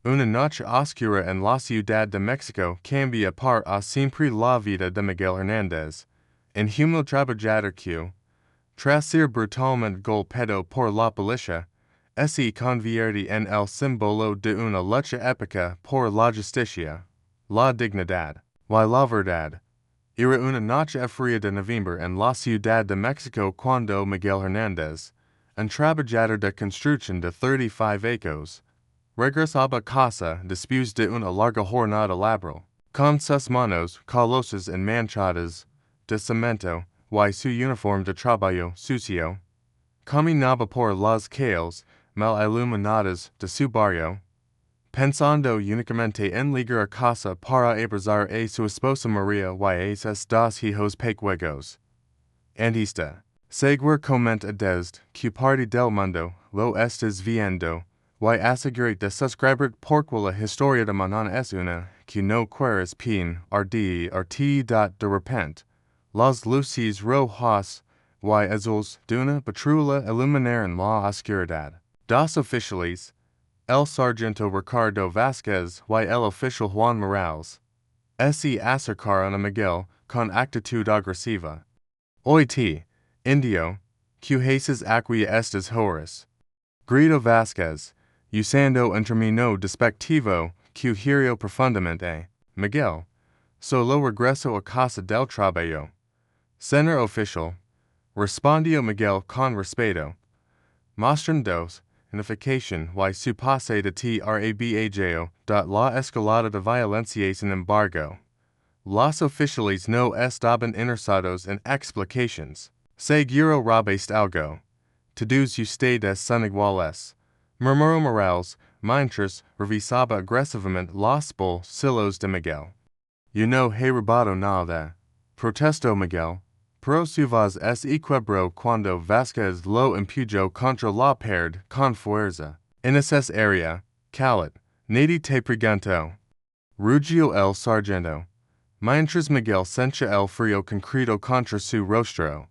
Una noche oscura en la Ciudad de México cambia para siempre la vida de Miguel Hernández. En humil trabajador que, tras ser brutalmente golpeado por la policía, se convierte en el símbolo de una lucha épica por la justicia, la dignidad, y la verdad. Era una noche fría de noviembre en la Ciudad de México cuando Miguel Hernández, un trabajador de construcción de 35 años, regresaba a casa después de una larga jornada laboral, con sus manos calosas y manchadas de cemento y su uniforme de trabajo sucio. Caminaba por las calles mal iluminadas de su barrio, pensando únicamente en llegar a casa para abrazar a su esposa María y a sus dos hijos pequeños. And esta, segura comenta desde que parte del mundo lo estás viendo, y asegurar de suscribir porque la historia de mañana es una que no quieres pin de repente. Las luces rojas y azules de una patrulla iluminaron la oscuridad. Dos oficiales, el sargento Ricardo Vázquez y el oficial Juan Morales, se acercaron a Miguel con actitud agresiva. Oye, indio, que haces aquí estas horas? Gritó Vázquez, usando un término despectivo que hirió profundamente. Miguel, solo regreso a casa del trabajo. Señor oficial, respondió Miguel con respeto, mostrando significación y su pase de trabajo la escalada de violencia sin embargo. Los oficiales no estaban interesados en explicaciones. Seguro robes algo. Todos ustedes son iguales, murmuró Morales, mientras revisaba agresivamente los bolsillos de Miguel. Yo no he robado nada, protestó Miguel, pero su voz se quebró cuando Vázquez lo empujó contra la pared con fuerza. En esa área, Calit, nadie te preguntó. Rugió el sargento, mientras Miguel sentía el frío concreto contra su rostro.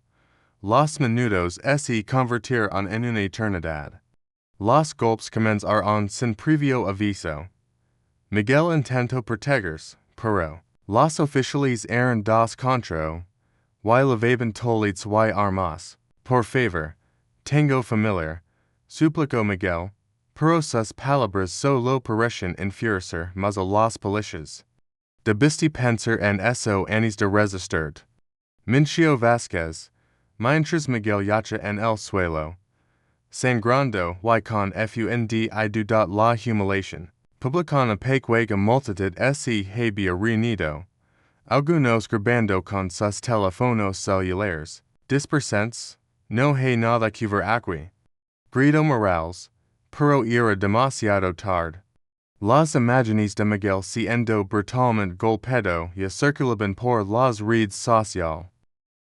Los minutos se convirtieron en una eternidad. Los golpes comenzaron sin previo aviso. Miguel intentó protegerse, pero los oficiales eran dos contra y levaban tolitos y armas. Por favor, tengo familiar, suplicó Miguel, pero sus palabras solo parecían enfurecer más a los policías. Debiste pensar en eso antes de resistir. Minció Vázquez, mientras Miguel yacha en el suelo, sangrando y con fund la humiliación. Publicana pequeña multitud se había reunido, algunos grabando con sus teléfonos celulares. Dispersense, no hay nada que ver aquí. Gritó Morales, pero era demasiado tarde. Las imágenes de Miguel siendo brutalmente golpeado ya circulaban por las redes sociales.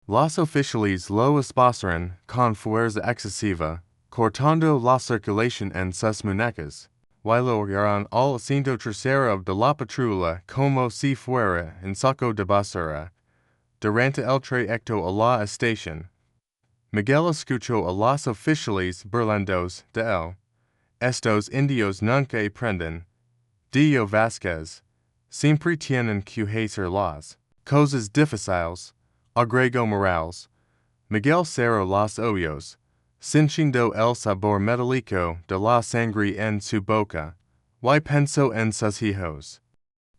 Los oficiales lo esposaron con fuerza excesiva, cortando la circulación en sus muñecas, y lo llevaron al asiento trasero de la patrulla como si fuera un saco de basura. Durante el trayecto a la estación, Miguel escuchó a los oficiales burlando de él. Estos indios nunca aprenden, dijo Vázquez, siempre tienen que hacer las cosas difíciles, agregó Morales. Miguel cerró los ojos, sintiendo el sabor metálico de la sangre en su boca, y pensó en sus hijos.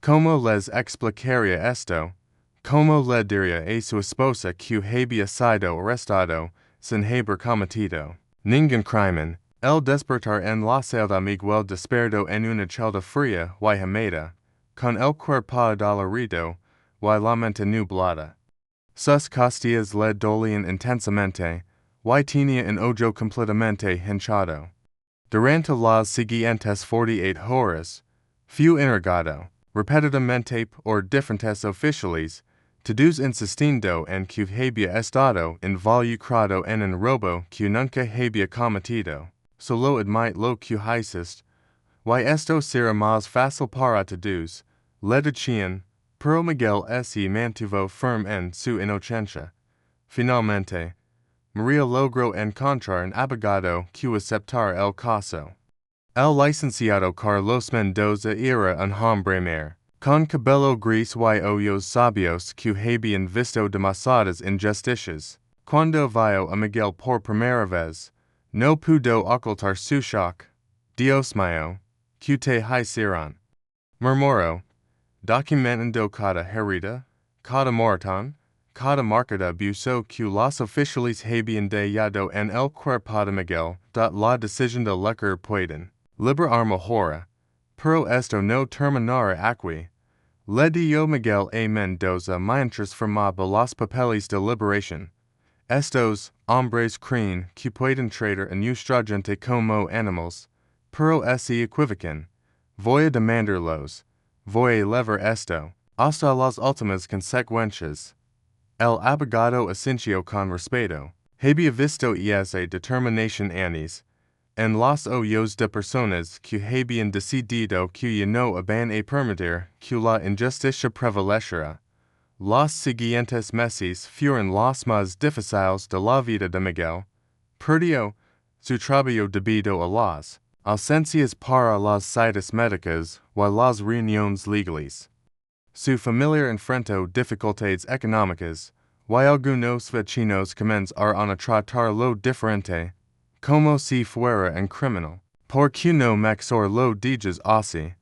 ¿Cómo les explicaría esto? ¿Cómo le diría a su esposa que había sido arrestado sin haber cometido ningún crimen? El despertar en la celda Miguel despertó en una celda fría y húmeda, con el cuerpo dolorido y la mente nublada. Sus costillas le dolían intensamente, y tenía un ojo completamente hinchado. Durante las siguientes 48 horas, fue interrogado, repetidamente por diferentes oficiales, todos insistiendo en que había estado involucrado en un robo que nunca había cometido. Solo admite lo que hiciste, y esto será más fácil para todos, le decían, pero Miguel se mantuvo firme en su inocencia. Finalmente, María logró encontrar un abogado que aceptara el caso. El licenciado Carlos Mendoza era un hombre mer. Con cabello gris y ojos sabios que habían visto demasiadas injusticias. Cuando vio a Miguel por primera vez, no pudo ocultar su shock. Dios mío, que te hicieron. Murmuró, documentando cada herida, cada moratón, cada marca de abuso que los oficiales habían dejado en el cuerpo de Miguel. La decisión de lecer pueden liberar mejora, pero esto no terminará aquí. Le dio Miguel a Mendoza mientras firmaba los papeles de liberación. Estos hombres creen que pueden tratar a nuestra gente como animales, pero se equivocan. Voy a demandarlos. Voy a levar esto hasta las últimas consecuencias. El abogado asintió con respeto. Había visto esa determinación antes en los ojos de personas que habían decidido que ya no iban a permitir que la injusticia prevaleciera. Los siguientes meses fueron los más difíciles de la vida de Miguel. Perdió su trabajo debido a las ausencias para las citas médicas y las reuniones legales. Su familia enfrentó dificultades económicas, y algunos vecinos comenzaron a tratarlo diferente, como si fuera un criminal. ¿Por qué no mejor lo dices así?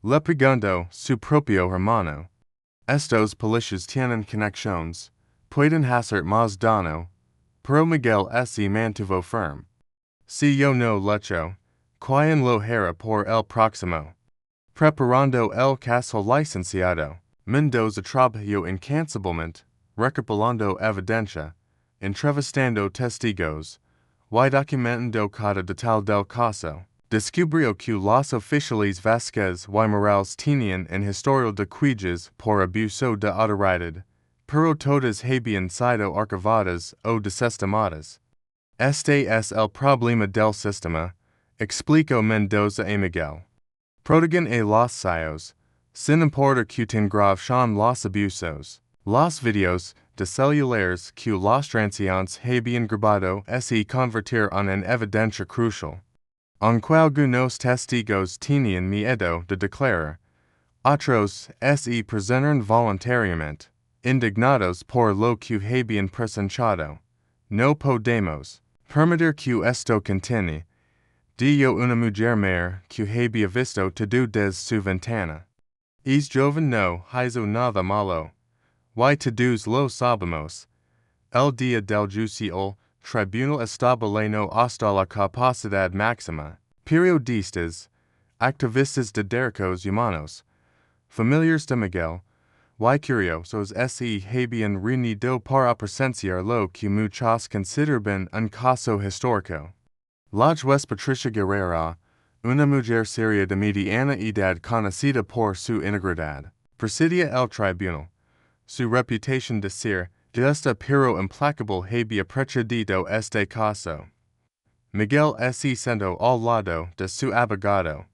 Le preguntó su propio hermano. Estos policías tienen conexiones, pueden hacer más daño, pero Miguel se mantuvo firme. Si yo no lecho, ¿quién lo hará por el próximo? Preparando el caso licenciado, Mendoza trabajó incansablemente, recopilando evidencia, entrevistando testigos, y documentando cada detalle del caso. Descubrió que los oficiales Vázquez y Morales tenían un historial de quejas por abuso de autoridad, pero todas habían sido archivadas o desestimadas. Este es el problema del sistema, explicó Mendoza a Miguel. Prodigan a los cios, sin importar que tan grave sean los abusos. Los videos de celulares que los transeúntes habían grabado se convirtieron en evidencia crucial. Aunque algunos testigos tenían miedo de declarar, otros se presentaron voluntariamente, indignados por lo que habían presenciado. No podemos permitir que esto continúe, dijo una mujer mayor que había visto todo desde su ventana. Es joven no hizo nada malo. Y todos lo sabemos. El día del juicio, tribunal estableció hasta la capacidad máxima. Periodistas, activistas de derechos humanos, familiares de Miguel, y curiosos se habían reunido para presenciar lo que muchos consideraban un caso histórico. La juez Patricia Guerrera, una mujer seria de mediana edad conocida por su integridad, presidia el tribunal. Su reputación de ser justa pero implacable había precedido este caso. Miguel se sentó al lado de su abogado,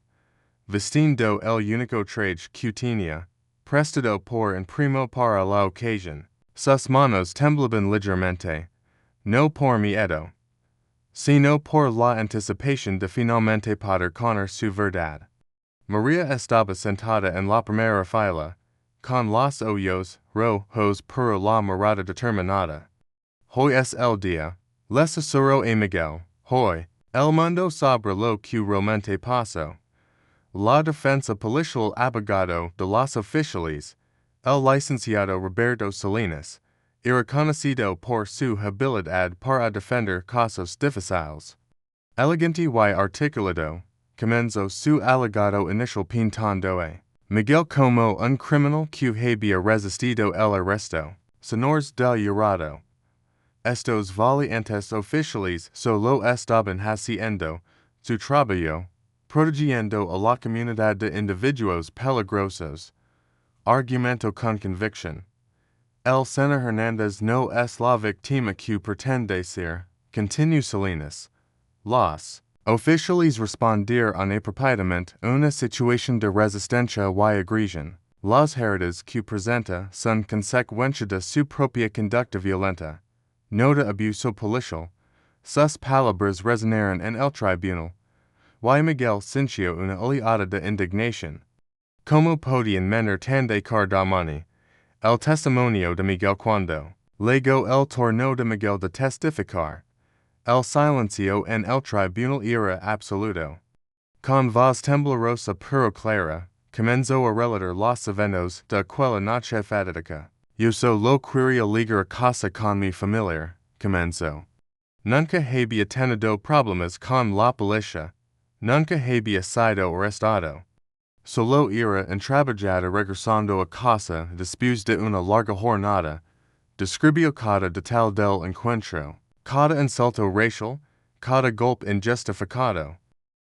vistiendo el único traje que tenía, prestado por un primo para la ocasión. Sus manos temblaban ligeramente, no por miedo, sino por la anticipación de finalmente poder conocer su verdad. María estaba sentada en la primera fila, con los ojos rojos por la mirada determinada. Hoy es el día, les aseguró a Miguel. Hoy, el mundo sabrá lo que realmente pasó. La defensa policial abogado de los oficiales, el licenciado Roberto Salinas, era conocido por su habilidad para defender casos difíciles. Elegante y articulado, comenzó su alegado inicial pintando a Miguel como un criminal que había resistido el arresto. Señores del jurado. Estos valientes oficiales solo estaban haciendo su trabajo, protegiendo a la comunidad de individuos peligrosos. Argumento con convicción. El señor Hernández no es la víctima que pretende ser, continuó Salinas. Los oficiales respondieron apropiadamente una situación de resistencia y agresión. Las heridas que presenta son consecuencia de su propia conducta violenta. No de abuso policial. Sus palabras resonaron en el tribunal. y Miguel sintió una oleada de indignación. Como podían menor tan de cardamani. El testimonio de Miguel cuando luego el torno de Miguel de testificar. El silencio en el tribunal era absoluto. Con voz temblorosa pero clara, comenzó a relatar los eventos de aquella noche fatídica. Yo solo quería ligar a casa con mi familiar, comenzó. Nunca había tenido problemas con la policía. Nunca había sido arrestado. Solo era entrabajado regresando a casa después de una larga jornada. Describió cada detalle del encuentro, cada insulto racial, cada golpe injustificado.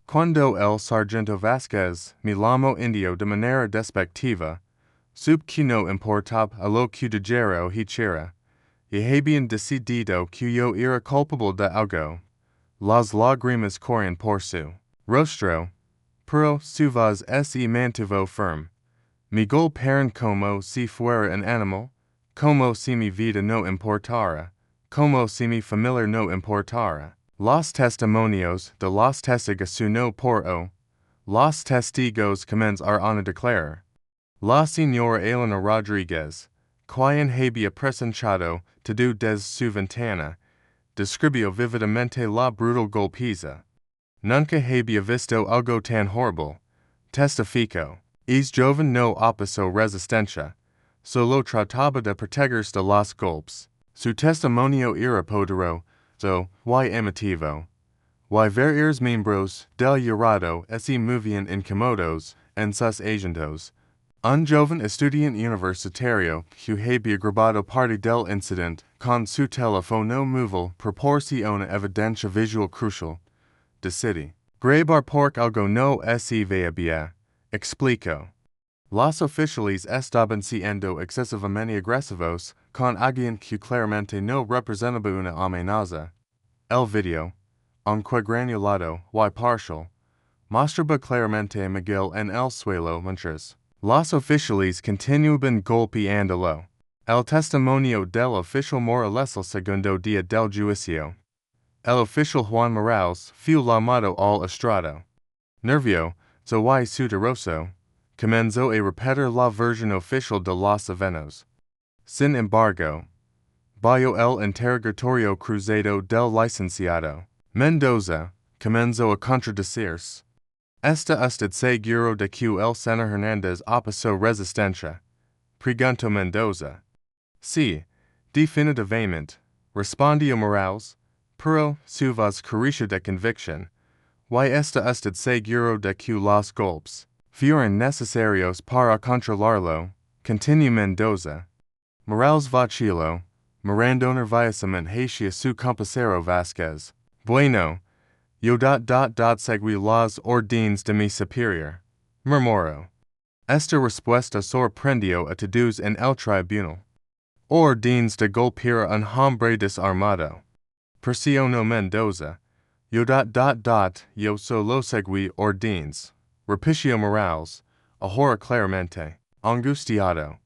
Cuando el sargento Vázquez me llamó indio de manera despectiva, supe que no importaba a lo que dijera hiciera, y habían decidido que yo era culpable de algo. Las lágrimas corrían por su rostro, pero su voz se mantuvo firme. Me golpearon como si fuera un animal, como si mi vida no importara, como si mi familia no importara. Los testimonios de los testigos no por o. Los testigos comenzaron a declarar. La señora Elena Rodríguez, quien había presenciado todo desde su ventana, describió vividamente la brutal golpiza. Nunca había visto algo tan horrible. Testificó. Es joven no opuso resistencia. Solo trataba de protegerse de los golpes. Su testimonio era poderoso, y emotivo. Y varios miembros del jurado se movían incómodos en sus asientos. Un joven estudiante universitario que había grabado parte del incidente con su teléfono móvil proporciona evidencia visual crucial. Decidi. Grabar por algo no se veía bien. Explicó. Los oficiales estaban siendo excesivamente agresivos con alguien que claramente no representaba una amenaza. El video, aunque granulado y parcial, mostraba claramente a Miguel en el suelo mientras los oficiales continuaban golpeándolo. El testimonio del oficial Morales el segundo día del juicio. El oficial Juan Morales fue llamado al estrado. Nervioso y sudoroso, comenzó a repetir la versión oficial de los eventos. Sin embargo, bajo el interrogatorio cruzado del licenciado Mendoza, comenzó a contradecirse. ¿Está usted seguro de que el señor Hernández opuso resistencia? Preguntó Mendoza. Sí, definitivamente, respondió Morales, pero su voz carecía de convicción. ¿Y está usted seguro de que los golpes fueron necesarios para controlarlo? Continuó Mendoza. Morales vaciló, mirando nerviosamente hacia su compañero Vázquez. Bueno, yo seguí las órdenes de mi superior, murmuró. Esta respuesta sorprendió a todos en el tribunal. Órdenes de golpear a un hombre desarmado. Presionó Mendoza. Yo yo solo seguí órdenes. Repitió Morales, ahora claramente, angustiado.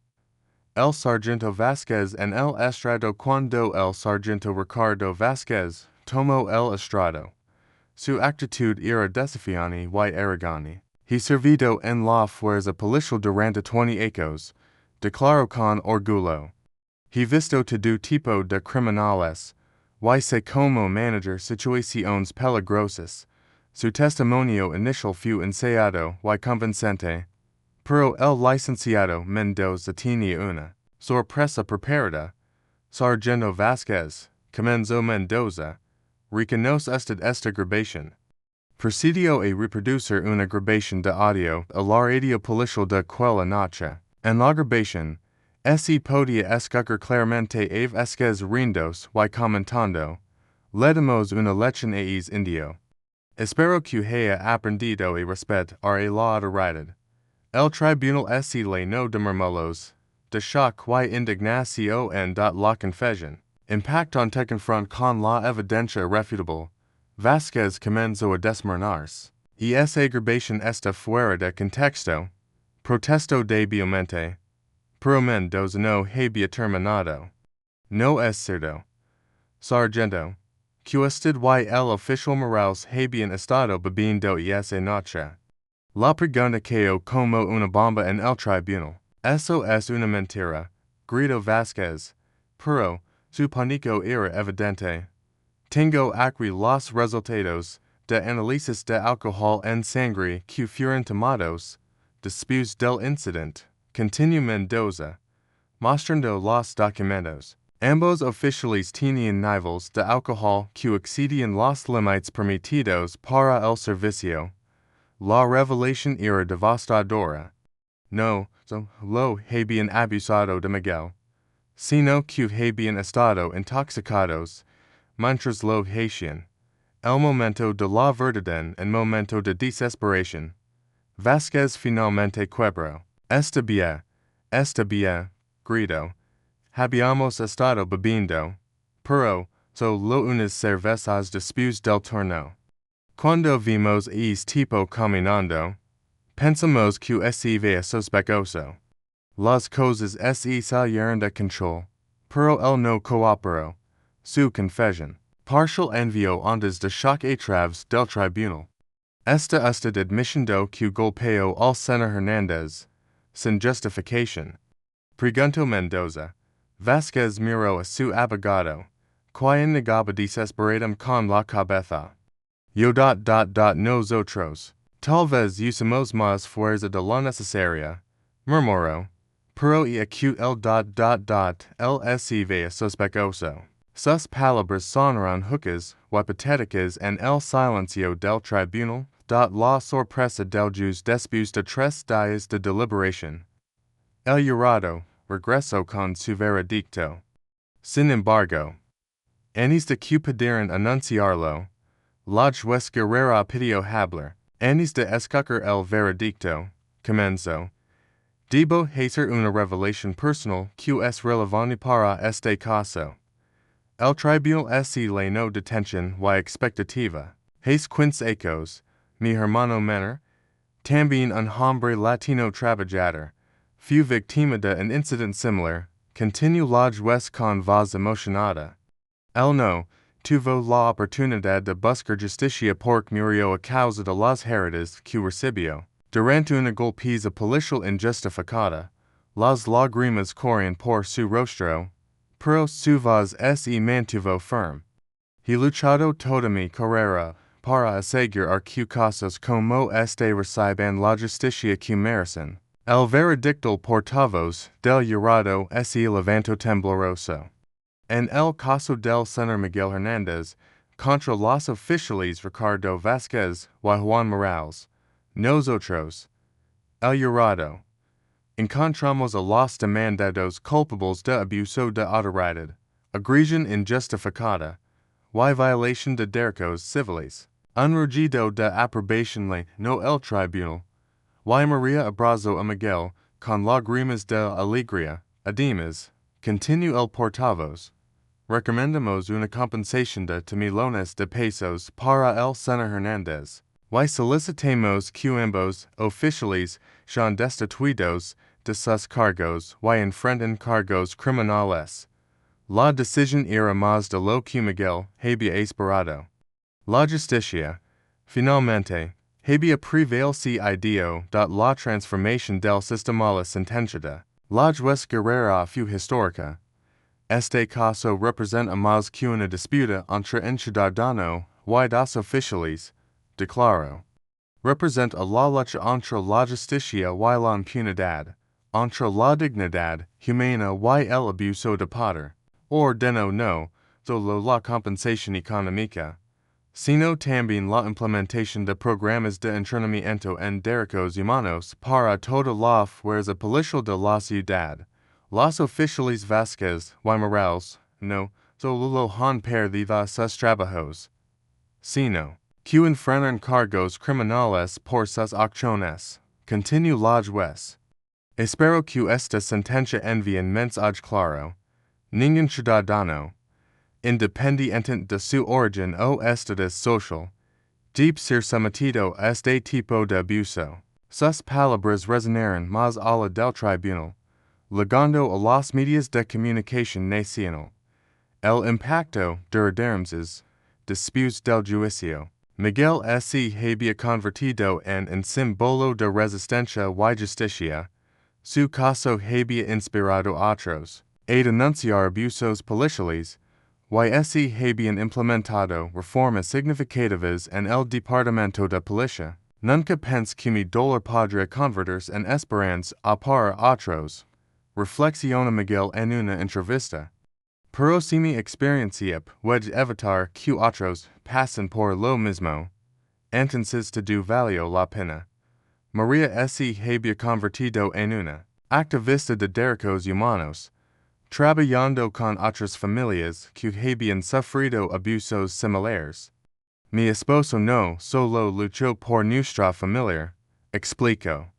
El sargento Vázquez en el estrado cuando el sargento Ricardo Vázquez tomó el estrado. Su actitud era desafiante y arrogante. He servido en la fuerza policial durante 20 años, declaró con orgullo. He visto todo tipo de criminales, y sé como manager situaciones peligrosas. Su testimonio inicial fue ensayado y convincente, pero el licenciado Mendoza tenía una sorpresa preparada. Sargento Vázquez, comenzó Mendoza, reconoce usted esta grabación. Procedió a reproducir una grabación de audio a la radio policial de aquella noche. En la grabación, se podía escuchar claramente a Vázquez rindos y comentando. Le damos una lección a es indio. Espero que haya aprendido a respetar a la autoridad. El tribunal se llenó de murmullos, de shock y indignación la confesión. Impactante confront con la evidencia irrefutable. Vázquez comenzó a desmoronarse. Y esa grabación está fuera de contexto. Protestó débilmente. Pero Mendoza no había terminado. No es cierto. Sargento, que usted y el oficial morales habían estado bebiendo esa noche. La pregunta quedó como una bomba en el tribunal. Eso es una mentira, gritó Vázquez, pero su pánico era evidente. Tengo aquí los resultados de análisis de alcohol en sangre que fueron tomados después del incidente, continuó Mendoza, mostrando los documentos. Ambos oficiales tenían niveles de alcohol que excedían los límites permitidos para el servicio. La revelación era devastadora. No lo habían abusado de Miguel, sino que habían estado intoxicados mientras lo hacían. El momento de la verdad en momento de desesperación. Vázquez finalmente quebró. Está bien, gritó. Habíamos estado bebiendo, pero solo unas cervezas después del torneo. Cuando vimos a ese tipo caminando, pensamos que se veía sospechoso. Las cosas se salieron de control, pero él no cooperó. Su confesión partial envió antes de shock a través del tribunal. Esta usted admitiendo que golpeó al senador Hernández, sin justificación. Preguntó Mendoza. Vázquez miró a su abogado, quien negaba desesperadamente con la cabeza. Nosotros, tal vez usamos más fuerza de la necesaria, murmuró, pero y acute el se veía sospechoso. Sus palabras sonaron huecas y patéticas en el silencio del tribunal. La sorpresa del juez después de 3 días de deliberación. El jurado regresó con su veredicto. Sin embargo, antes de que pudieran anunciarlo, la juez Guerrera pidió hablar. Antes de escuchar el veredicto, comenzó. Debo hacer una revelación personal que es relevante para este caso. El tribunal se llenó de tensión y expectativa. Hace 15 años, mi hermano menor, también un hombre latino trabajador, fue víctima de un incidente similar, continuó la juez con voz emocionada. Él no tuvo la oportunidad de buscar justicia porque murió a causa de las heridas que recibió. Durante una golpiza policial injustificada, las lágrimas corrían por su rostro, pero su voz se mantuvo firme. He luchado toda mi carrera para asegurar que casos como este reciban la justicia que merecen. El veredicto portavoz del jurado se levantó tembloroso. En el caso del senador Miguel Hernández, contra los oficiales Ricardo Vázquez y Juan Morales, nosotros, el jurado, encontramos a los demandados culpables de abuso de autoridad, agresión injustificada, y violación de derechos civiles. Un rugido de aprobación le no el tribunal, y María abrazó a Miguel con lágrimas de alegría. Además, continuó el portavoz. Recomendamos una compensación de $1,000,000 de pesos para el senador Hernández. Y solicitamos que ambos oficiales sean destituidos de sus cargos y enfrenten cargos criminales. La decisión era más de lo que Miguel había esperado. La justicia, finalmente, había prevalecido la transformación del sistema la sentencia. La juez Guerrera fue histórica. Este caso representa más que una disputa entre un ciudadano y dos oficiales, declaró. Representa la lucha entre la justicia y la impunidad, entre la dignidad humana y el abuso de poder. Ordenó no solo la compensación económica, sino también la implementación de programas de entrenamiento en derechos humanos para toda la fuerza policial de la ciudad. Los oficiales Vázquez y Morales no solo han perdido sus trabajos, sino que enfrentan cargos criminales por sus acciones. Continuó la juez. Espero que esta sentencia envíe un mensaje claro. Ningún ciudadano, independiente de su origen o estatus social, debe ser sometido a este tipo de abuso. Sus palabras resonaron más allá del tribunal, llegando a los medios de comunicación nacional. El impacto, duradero, Después del juicio, Miguel se había convertido en símbolo de resistencia y justicia. Su caso había inspirado a otros a denunciar abusos policiales, y se habían implementado reformas significativas en el Departamento de Policía. Nunca pensé que mi dolor podría convertirse en esperanza para otros. Reflexiona Miguel en una entrevista. Pero si mi experiencia puede evitar que otros pasen por lo mismo, entonces todo valió la pena. María se había convertido en una activista de derechos humanos, trabajando con otras familias que habían sufrido abusos similares. Mi esposo no solo luchó por nuestra familia, explicó.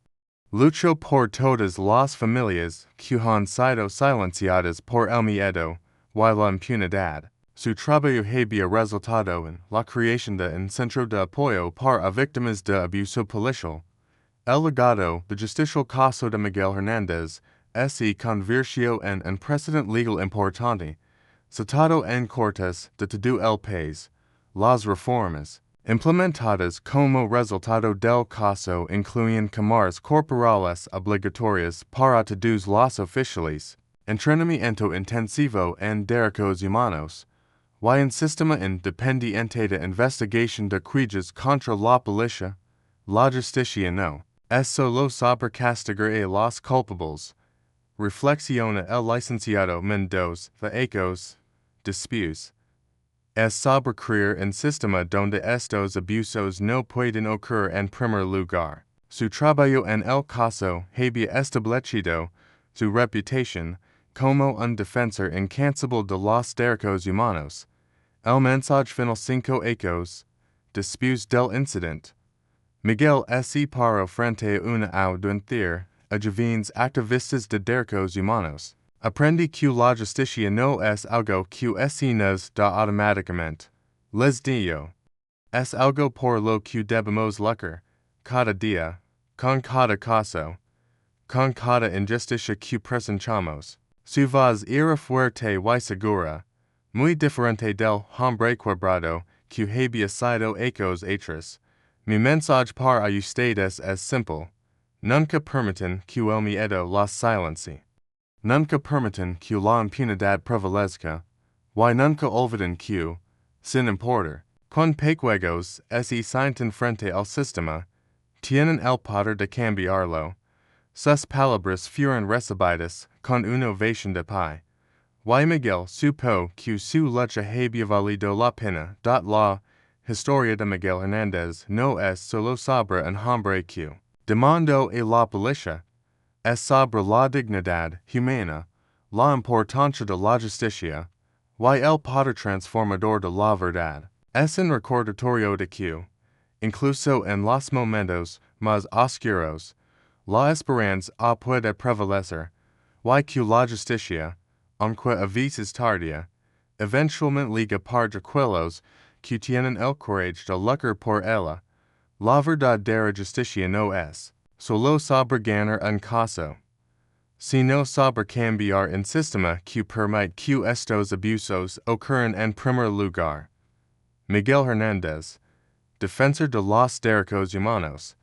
Luchó por todas las familias que han sido silenciadas por el miedo y la impunidad. Su trabajo había resultado en la creación de un centro de apoyo para víctimas de abuso policial. El legado de justicia caso de Miguel Hernández se convirtió en un precedente legal importante, citado en cortes de todo el país. Las reformas implementadas como resultado del caso incluyen cámaras corporales obligatorias para todos los oficiales, entrenamiento intensivo en derechos humanos, y un sistema independiente de investigación de crímenes contra la policía. La justicia no es solo sobre castigar a los culpables. Reflexiona el licenciado Mendoza de Ecos, Después. Es sobre crear un sistema donde estos abusos no pueden ocurrir en primer lugar. Su trabajo en el caso había establecido su reputación como un defensor incansable de los derechos humanos. El mensaje final 5 Ecos, después del incidente. Miguel se paró frente a una audiencia a jóvenes activistas de derechos humanos. Aprendí que la justicia no es algo que se nos da automáticamente. Les digo. Es algo por lo que debemos luchar, cada día, con cada caso, con cada injusticia que presentamos. Su voz era fuerte y segura, muy diferente del hombre cuadrado que había sido ecos atrás. Mi mensaje para ustedes es simple. Nunca permitan que el miedo los silencie. Nunca permitan que la impunidad prevalezca, y nunca olviden que, sin importar cuán pequeños se sienten frente al sistema, tienen el poder de cambiarlo. Sus palabras fueron recibidas con una ovación de pie. Y Miguel supo que su lucha había valido la pena. La historia de Miguel Hernández no es solo sobre un hombre que demandó a la policía. Es sobre la dignidad humana, la importancia de la justicia, y el poder transformador de la verdad. Es un recordatorio de que, incluso en los momentos más oscuros, la esperanza puede prevalecer, y que la justicia, aunque a veces tardía, eventualmente llega para aquellos que tienen el coraje de luchar por ella. La verdadera justicia no es solo sobre ganar un caso, sino sobre cambiar un sistema que permite que estos abusos ocurran en primer lugar. Miguel Hernández, defensor de los derechos humanos,